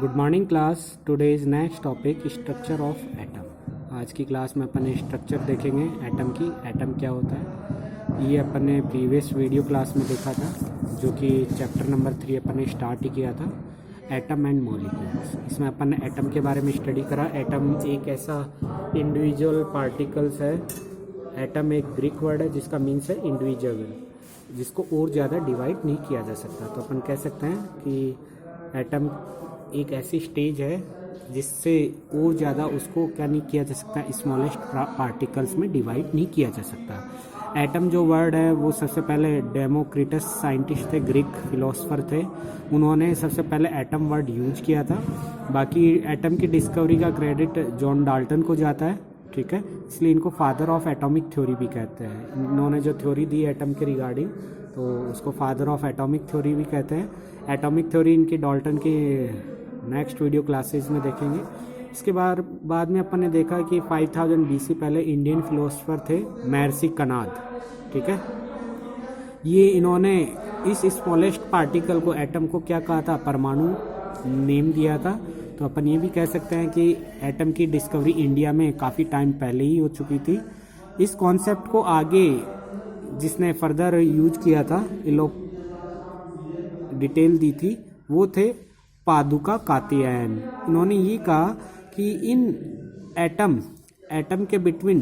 Good morning class. Today is next topic structure of atom. आज की class में अपन structure देखेंगे एटम की। एटम क्या होता है ये अपन ने प्रीवियस वीडियो क्लास में देखा था, जो कि चैप्टर नंबर 3 अपन ने स्टार्ट ही किया था, एटम एंड मॉलिक्यूल्स। इसमें अपन ने एटम के बारे में स्टडी करा। एटम एक ऐसा इंडिविजुअल पार्टिकल्स है। एटम एक ग्रीक वर्ड है जिसका मीन्स है इंडिविजुअल, जिसको और ज़्यादा डिवाइड नहीं किया जा सकता। तो अपन कह सकते हैं कि एटम एक ऐसी स्टेज है जिससे और ज़्यादा उसको क्या नहीं किया जा सकता, स्मॉलेस्ट पार्टिकल्स में डिवाइड नहीं किया जा सकता। एटम जो वर्ड है वो सबसे पहले डेमोक्रिटस साइंटिस्ट थे, ग्रीक फिलोसफर थे, उन्होंने सबसे पहले एटम वर्ड यूज किया था। बाकी एटम की डिस्कवरी का क्रेडिट जॉन डाल्टन को जाता है, ठीक है, इसलिए इनको फादर ऑफ एटॉमिक थ्योरी भी कहते हैं। इन्होंने जो थ्योरी दी एटम के रिगार्डिंग, तो उसको फादर ऑफ एटॉमिक थ्योरी भी कहते हैं। एटॉमिक थ्योरी इनकी डाल्टन की नेक्स्ट वीडियो क्लासेस में देखेंगे। इसके बाद में अपन ने देखा कि 5000 BC पहले इंडियन फिलोसफर थे महर्षि कनाद, ठीक है। ये इन्होंने इस स्मॉलेस्ट पार्टिकल को, एटम को क्या कहा था, परमाणु नेम दिया था। तो अपन ये भी कह सकते हैं कि एटम की डिस्कवरी इंडिया में काफ़ी टाइम पहले ही हो चुकी थी। इस कॉन्सेप्ट को आगे जिसने फर्दर यूज किया था, डिटेल दी थी, वो थे पादुका कात्यायन। इन्होंने ये कहा कि इन एटम के बिटवीन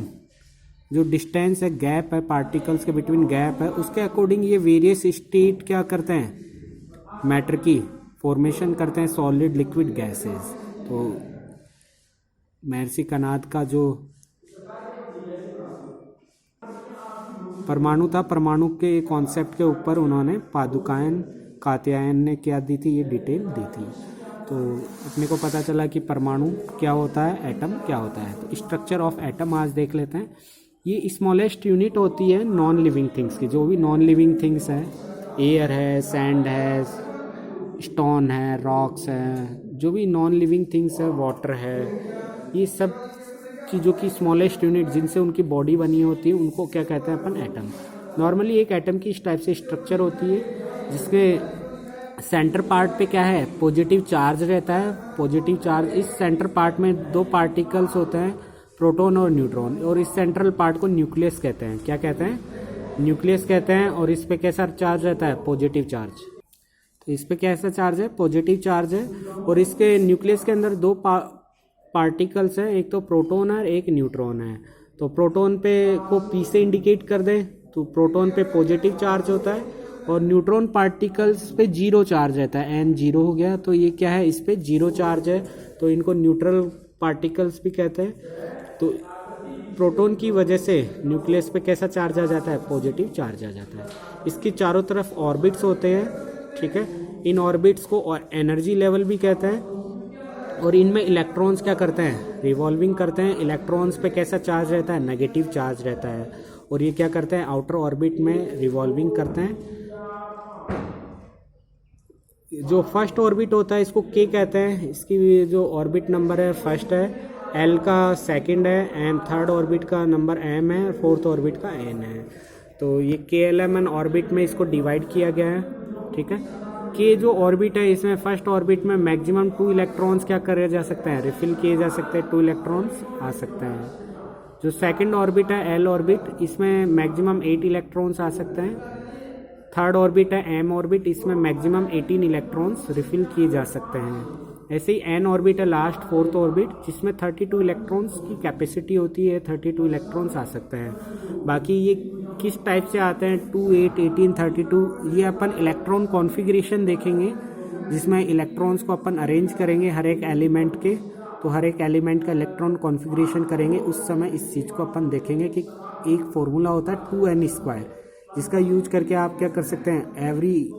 जो डिस्टेंस है, गैप है, पार्टिकल्स के बिटवीन गैप है, उसके अकॉर्डिंग ये वेरियस स्टेट क्या करते हैं, मैटर की फॉर्मेशन करते हैं, सॉलिड, लिक्विड, गैसेस। तो महर्षि कनाद का जो परमाणु था, परमाणु के कॉन्सेप्ट के ऊपर उन्होंने पादुकायन कात्यायन ने क्या दी थी, ये डिटेल दी थी। तो अपने को पता चला कि परमाणु क्या होता है, एटम क्या होता है। तो स्ट्रक्चर ऑफ एटम आज देख लेते हैं। ये स्मॉलेस्ट यूनिट होती है नॉन लिविंग थिंग्स की। जो भी नॉन लिविंग थिंग्स है, एयर है, सैंड है, स्टोन है, रॉक्स है, जो भी नॉन लिविंग थिंग्स है, वाटर है, ये सब चीज़ों की स्मॉलेस्ट यूनिट जिनसे उनकी बॉडी बनी होती है, उनको क्या कहते हैं अपन, एटम। नॉर्मली एक एटम की इस टाइप से स्ट्रक्चर होती है जिसके सेंटर पार्ट पे क्या है, पॉजिटिव चार्ज रहता है। पॉजिटिव चार्ज, इस सेंटर पार्ट में दो पार्टिकल्स होते हैं, प्रोटॉन और न्यूट्रॉन, और इस सेंट्रल पार्ट को न्यूक्लियस कहते हैं। क्या कहते हैं, न्यूक्लियस कहते हैं। और इस पे कैसा चार्ज रहता है, पॉजिटिव चार्ज। तो इस पे कैसा चार्ज है, पॉजिटिव चार्ज है। और इसके न्यूक्लियस के अंदर दो पार्टिकल्स हैं, एक तो प्रोटॉन है, एक न्यूट्रॉन है। तो प्रोटॉन पे को P से इंडिकेट कर दें तो प्रोटॉन पे पॉजिटिव चार्ज होता है, और न्यूट्रॉन पार्टिकल्स पे 0 चार्ज रहता है। N 0 हो गया, तो ये क्या है, इस पे 0 चार्ज है, तो इनको न्यूट्रल पार्टिकल्स भी कहते हैं। तो प्रोटॉन की वजह से न्यूक्लियस पे कैसा चार्ज आ जाता है, पॉजिटिव चार्ज आ जाता है। इसकी चारों तरफ ऑर्बिट्स होते हैं, ठीक है। इन ऑर्बिट्स को और एनर्जी लेवल भी कहते हैं। और इनमें इलेक्ट्रॉन्स क्या करते हैं, रिवॉल्विंग करते हैं। इलेक्ट्रॉन्स पे कैसा चार्ज रहता है, नेगेटिव चार्ज रहता है। और ये क्या करते हैं, आउटर ऑर्बिट में रिवॉल्विंग करते हैं। जो फर्स्ट ऑर्बिट होता है इसको K कहते हैं। इसकी जो ऑर्बिट नंबर है फर्स्ट है, L का सेकंड है, M थर्ड ऑर्बिट का नंबर M है, फोर्थ ऑर्बिट का N है। तो ये KLMN ऑर्बिट में इसको डिवाइड किया गया है, ठीक है। K जो ऑर्बिट है, इसमें फर्स्ट ऑर्बिट में मैक्सिमम 2 इलेक्ट्रॉन्स क्या करे जा सकते हैं, रिफिल किए जा सकते हैं, 2 इलेक्ट्रॉन्स आ सकते हैं। जो सेकंड ऑर्बिट है L ऑर्बिट, इसमें मैक्सिमम 8 इलेक्ट्रॉन्स आ सकते हैं। थर्ड ऑर्बिट है M ऑर्बिट, इसमें मैक्सिमम 18 इलेक्ट्रॉन्स रिफिल किए जा सकते हैं। ऐसे ही N ऑर्बिट है लास्ट, फोर्थ ऑर्बिट, जिसमें 32 इलेक्ट्रॉन्स की कैपेसिटी होती है, 32 इलेक्ट्रॉन्स आ सकते हैं। बाकी ये किस टाइप से आते हैं, 2, 8, 18, 32, ये अपन इलेक्ट्रॉन कॉन्फ़िगरेशन देखेंगे, जिसमें इलेक्ट्रॉन्स को अपन अरेंज करेंगे हर एक एलिमेंट के। तो हर एक एलिमेंट का इलेक्ट्रॉन कॉन्फ़िगरेशन करेंगे, उस समय इस चीज़ को अपन देखेंगे कि एक फॉर्मूला होता है 2n², जिसका यूज करके आप क्या कर सकते हैं, एवरी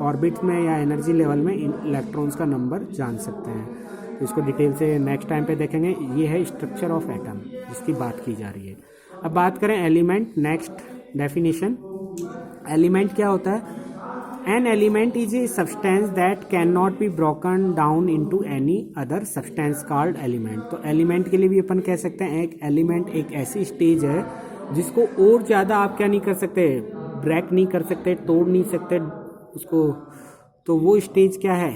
ऑर्बिट में या एनर्जी लेवल में इन इलेक्ट्रॉन्स का नंबर जान सकते हैं। तो इसको डिटेल से नेक्स्ट टाइम पे देखेंगे। ये है स्ट्रक्चर ऑफ एटम जिसकी बात की जा रही है। अब बात करें एलिमेंट, नेक्स्ट डेफिनेशन। एलिमेंट क्या होता है, an element is a substance that can not be broken down into any other substance called element. तो एलिमेंट के लिए भी अपन कह सकते हैं, एक एलिमेंट एक ऐसी स्टेज है जिसको और ज़्यादा आप क्या नहीं कर सकते, ब्रेक नहीं कर सकते, तोड़ नहीं सकते उसको। तो वो स्टेज क्या है,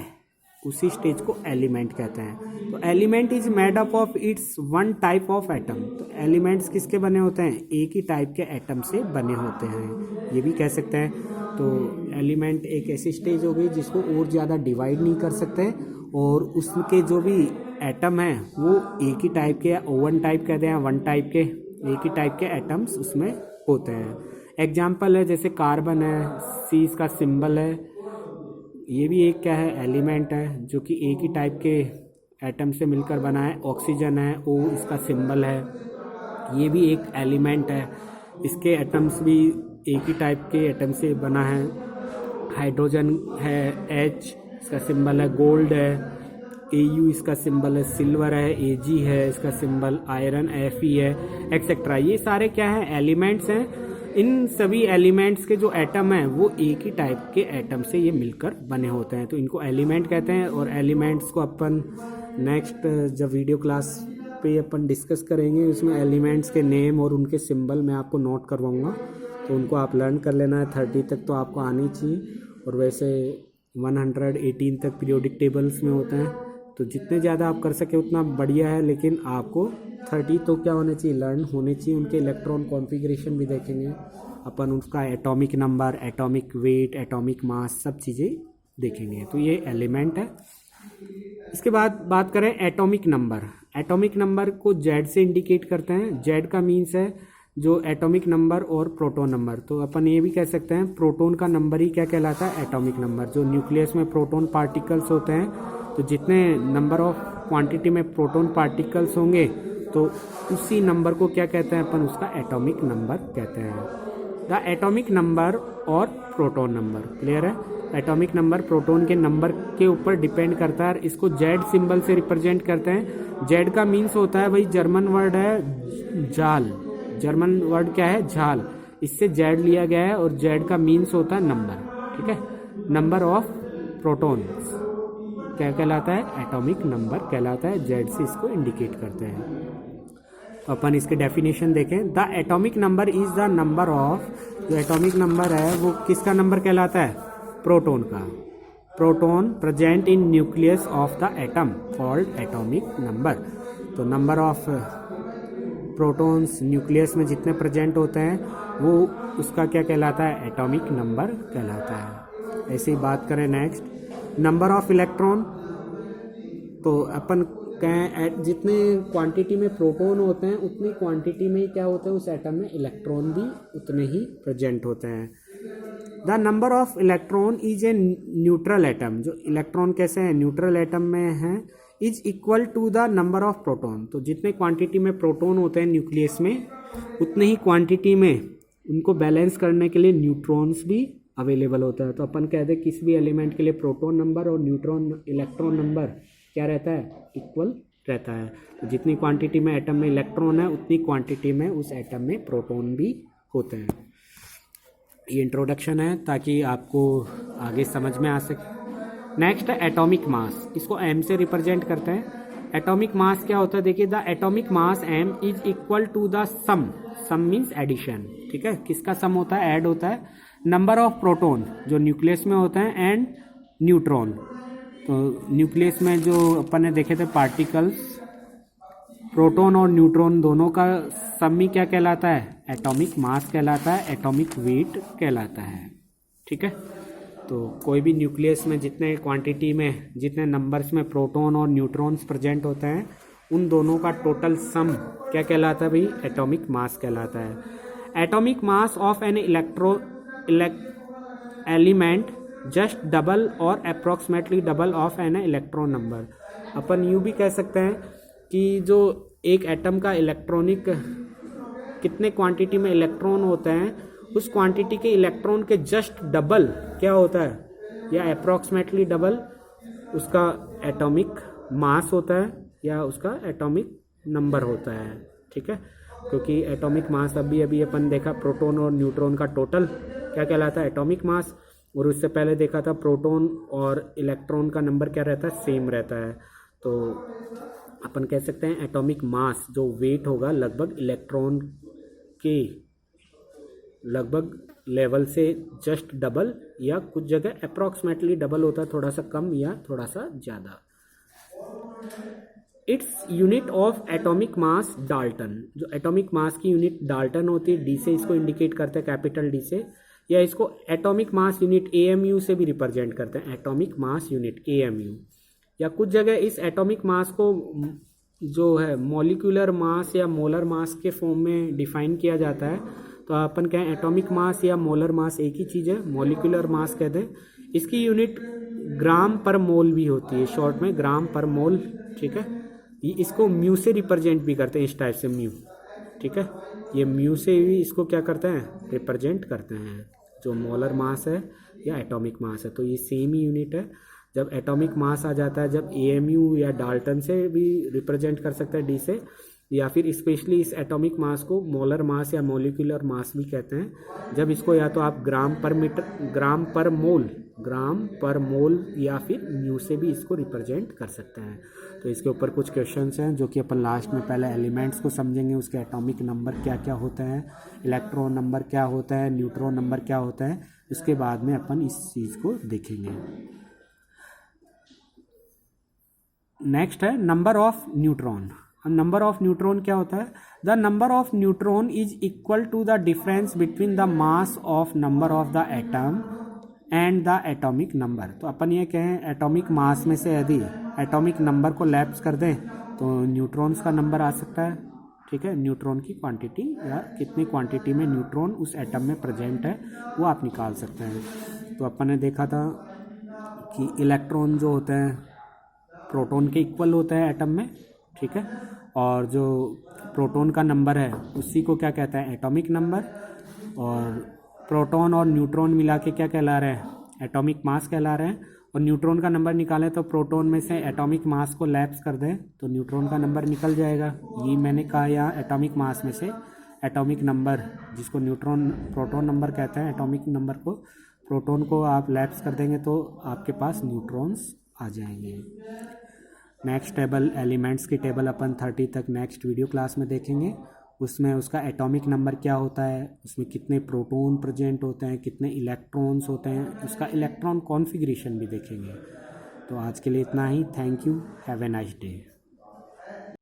उसी स्टेज को एलिमेंट कहते हैं। तो element is made up of its one type of atom. तो एलिमेंट्स किसके बने होते हैं? एक ही टाइप के एटम से बने होते हैं, ये भी कह सकते हैं। तो एलिमेंट एक ऐसी स्टेज हो गई जिसको और ज़्यादा डिवाइड नहीं कर सकते, और उसके जो भी एटम हैं वो एक ही टाइप के, ओवन टाइप कहते हैं, वन टाइप के, एक ही टाइप के एटम्स उसमें होते हैं। एग्जाम्पल है जैसे कार्बन है, सी इसका सिंबल है, ये भी एक क्या है? एलिमेंट है, जो कि एक ही टाइप के एटम से मिलकर बना है। ऑक्सीजन है, ओ इसका सिंबल है, ये भी एक एलिमेंट है, इसके एटम्स भी एक ही टाइप के एटम से बना है। हाइड्रोजन है, एच इसका सिंबल है, गोल्ड है, एयू इसका सिंबल है, सिल्वर है, एजी है इसका सिंबल, आयरन एफई है, एक्सेट्रा। ये सारे क्या है? एलिमेंट्स हैं। इन सभी एलिमेंट्स के जो एटम हैं वो एक ही टाइप के एटम से ये मिलकर बने होते हैं, तो इनको एलिमेंट कहते हैं। और एलिमेंट्स को अपन नेक्स्ट जब वीडियो क्लास पे अपन डिस्कस करेंगे, उसमें एलिमेंट्स के नेम और उनके सिंबल मैं आपको नोट करवाऊंगा, तो उनको आप लर्न कर लेना है। 30 तक तो आपको आनी चाहिए, और वैसे 118 तक पीरियोडिक टेबल्स में होते हैं, तो जितने ज़्यादा आप कर सके उतना बढ़िया है। लेकिन आपको 30 तो क्या होने चाहिए? लर्न होने चाहिए। उनके इलेक्ट्रॉन कॉन्फ़िगरेशन भी देखेंगे अपन, उसका atomic number, atomic weight, atomic mass, सब चीज़ें देखेंगे। तो ये एलिमेंट है। इसके बाद बात करें एटॉमिक नंबर। एटॉमिक नंबर को जेड से इंडिकेट करते हैं। जेड का मीन्स है जो एटॉमिक नंबर और प्रोटॉन नंबर। तो अपन ये भी कह सकते हैं प्रोटॉन का नंबर ही क्या कहलाता है? Atomic number. जो न्यूक्लियस में प्रोटॉन पार्टिकल्स होते हैं, तो जितने नंबर ऑफ क्वांटिटी में प्रोटॉन पार्टिकल्स होंगे, तो उसी नंबर को क्या कहते हैं अपन? उसका एटॉमिक नंबर कहते हैं। द एटॉमिक नंबर और प्रोटॉन नंबर, क्लियर है? एटॉमिक नंबर प्रोटॉन के नंबर के ऊपर डिपेंड करता है। इसको जेड सिंबल से रिप्रेजेंट करते हैं। जेड का मीन्स होता है भाई, जर्मन वर्ड है जाल। जर्मन वर्ड क्या है? झाल। इससे जेड लिया गया है, और जेड का मीन्स होता है नंबर, ठीक है? नंबर ऑफ प्रोटॉन्स क्या कहलाता है? एटॉमिक नंबर कहलाता है। जेड से इसको इंडिकेट करते हैं। तो अपन इसके डेफिनेशन देखें। The atomic number is the number of, जो एटॉमिक नंबर है वो किसका नंबर कहलाता है? प्रोटॉन का। Proton present in nucleus of the atom called atomic number. तो नंबर ऑफ प्रोटॉन्स न्यूक्लियस में जितने प्रेजेंट होते हैं वो उसका क्या कहलाता है? एटॉमिक नंबर कहलाता है। ऐसे ही बात करें नेक्स्ट, नंबर ऑफ इलेक्ट्रॉन। तो अपन कहें जितने क्वांटिटी में प्रोटॉन होते हैं उतनी क्वांटिटी में ही क्या होते हैं? उस एटम में इलेक्ट्रॉन भी उतने ही प्रेजेंट होते हैं। The number of electron is a neutral atom. जो इलेक्ट्रॉन कैसे हैं? न्यूट्रल एटम में है। Is equal to the number of proton. तो जितने क्वांटिटी में प्रोटॉन होते हैं न्यूक्लियस में, उतने ही क्वांटिटी में उनको बैलेंस करने के लिए न्यूट्रॉन्स भी अवेलेबल होता है। तो अपन कहते हैं किसी भी एलिमेंट के लिए प्रोटॉन नंबर और न्यूट्रॉन इलेक्ट्रॉन नंबर क्या रहता है? इक्वल रहता है। तो जितनी क्वांटिटी में एटम में इलेक्ट्रॉन है, उतनी क्वांटिटी में उस एटम में प्रोटॉन भी होते हैं। ये इंट्रोडक्शन है ताकि आपको आगे समझ में आ सके। नेक्स्ट है एटॉमिक मास। इसको एम से रिप्रेजेंट करते हैं। एटॉमिक मास क्या होता है? देखिए, the atomic mass M is equal to the sum. Sum means addition, ठीक है? किसका सम होता है? ऐड होता है। नंबर ऑफ प्रोटॉन जो न्यूक्लियस में होते हैं, एंड न्यूट्रॉन। तो न्यूक्लियस में जो अपन ने देखे थे पार्टिकल्स, प्रोटॉन और न्यूट्रॉन दोनों का सम ही क्या कहलाता है? एटॉमिक मास कहलाता है, एटॉमिक वेट कहलाता है, ठीक है? तो कोई भी न्यूक्लियस में जितने क्वांटिटी में, जितने नंबर्स में प्रोटॉन और न्यूट्रॉन्स प्रेजेंट होते हैं, उन दोनों का टोटल सम क्या कहलाता है भाई? एटॉमिक मास कहलाता है। Atomic mass of an element just double और approximately double of an electron number. अपन यूँ भी कह सकते हैं कि जो एक एटम का इलेक्ट्रॉनिक कितने क्वांटिटी में इलेक्ट्रॉन होते हैं, उस क्वांटिटी के इलेक्ट्रॉन के जस्ट डबल क्या होता है, या अप्रॉक्सीमेटली डबल उसका एटॉमिक मास होता है, या उसका एटॉमिक नंबर होता है, ठीक है? क्योंकि एटॉमिक मास अभी अभी अपन देखा प्रोटॉन और न्यूट्रॉन का टोटल क्या कहलाता है? एटॉमिक मास। और उससे पहले देखा था प्रोटॉन और इलेक्ट्रॉन का नंबर क्या रहता है? सेम रहता है। तो अपन कह सकते हैं एटॉमिक मास जो वेट होगा लगभग इलेक्ट्रॉन के लगभग लेवल से जस्ट डबल या कुछ जगह अप्रॉक्सीमेटली डबल होता है, थोड़ा सा कम या थोड़ा सा ज़्यादा। Its unit of atomic mass Dalton, जो एटॉमिक मास की यूनिट डाल्टन होती है, डी से इसको इंडिकेट करते हैं, कैपिटल डी से, या इसको एटॉमिक मास यूनिट एएमयू से भी रिप्रेजेंट करते हैं, एटॉमिक मास यूनिट एएमयू। या कुछ जगह इस एटॉमिक मास को जो है मॉलिक्यूलर मास या मोलर मास के फॉर्म में डिफाइन किया जाता है। तो अपन कहें एटॉमिक मास या मोलर मास एक ही चीज़ है, मॉलिक्यूलर मास कहते हैं। इसकी यूनिट ग्राम पर मोल भी होती है, शॉर्ट में ग्राम पर मोल, ठीक है। ये इसको म्यू से रिप्रेजेंट भी करते हैं, इस टाइप से म्यू, ठीक है। ये म्यू से भी इसको क्या करते हैं, रिप्रेजेंट करते हैं, जो मोलर मास है या एटॉमिक मास है। तो ये सेम ही यूनिट है। जब एटॉमिक मास आ जाता है, जब एएमयू या डाल्टन से भी रिप्रेजेंट कर सकता है डी से, या फिर स्पेशली इस एटॉमिक मास को मोलर मास या मॉलिक्यूलर मास भी कहते हैं। जब इसको या तो आप ग्राम पर मीटर, ग्राम पर मोल या फिर म्यू से भी इसको रिप्रेजेंट कर सकते हैं। तो इसके ऊपर कुछ क्वेश्चंस हैं जो कि अपन लास्ट में पहले एलिमेंट्स को समझेंगे, उसके एटॉमिक नंबर क्या क्या होते हैं, इलेक्ट्रॉन नंबर क्या होता है, न्यूट्रॉन नंबर क्या होता है, इसके बाद में अपन इस चीज़ को देखेंगे। नेक्स्ट है नंबर ऑफ न्यूट्रॉन। अब नंबर ऑफ न्यूट्रॉन क्या होता है, the number of neutron is equal to the difference between the mass of number of the atom and the atomic number. तो अपन ये कहें एटॉमिक मास में से यदि एटॉमिक नंबर को लैप्स कर दें तो न्यूट्रॉन्स का नंबर आ सकता है, ठीक है। न्यूट्रॉन की क्वांटिटी या कितनी क्वांटिटी में न्यूट्रॉन उस एटम में प्रेजेंट है वो आप निकाल सकते हैं। तो अपन ने देखा था कि इलेक्ट्रॉन जो होते हैं प्रोटॉन के इक्वल होते हैं एटम में, ठीक है। और जो प्रोटॉन का नंबर है उसी को क्या कहते हैं, एटॉमिक नंबर। और प्रोटॉन और न्यूट्रॉन मिला के क्या कहला रहे हैं, एटॉमिक मास कहला रहे हैं। और न्यूट्रॉन का नंबर निकालें तो प्रोटॉन में से एटॉमिक मास को लैप्स कर दें तो न्यूट्रॉन का नंबर निकल जाएगा। ये मैंने कहा यहाँ एटॉमिक मास में से एटॉमिक नंबर, जिसको न्यूट्रॉन प्रोटॉन नंबर कहते हैं, एटॉमिक नंबर को प्रोटॉन को आप लैप्स कर देंगे तो आपके पास न्यूट्रॉन्स आ जाएंगे। नेक्स्ट टेबल, एलिमेंट्स की टेबल अपन 30 तक नेक्स्ट वीडियो क्लास में देखेंगे। उसमें उसका एटॉमिक नंबर क्या होता है, उसमें कितने प्रोटॉन प्रेजेंट होते हैं, कितने इलेक्ट्रॉन्स होते हैं, उसका इलेक्ट्रॉन कॉन्फ़िगरेशन भी देखेंगे। तो आज के लिए इतना ही। Thank you, have a nice day.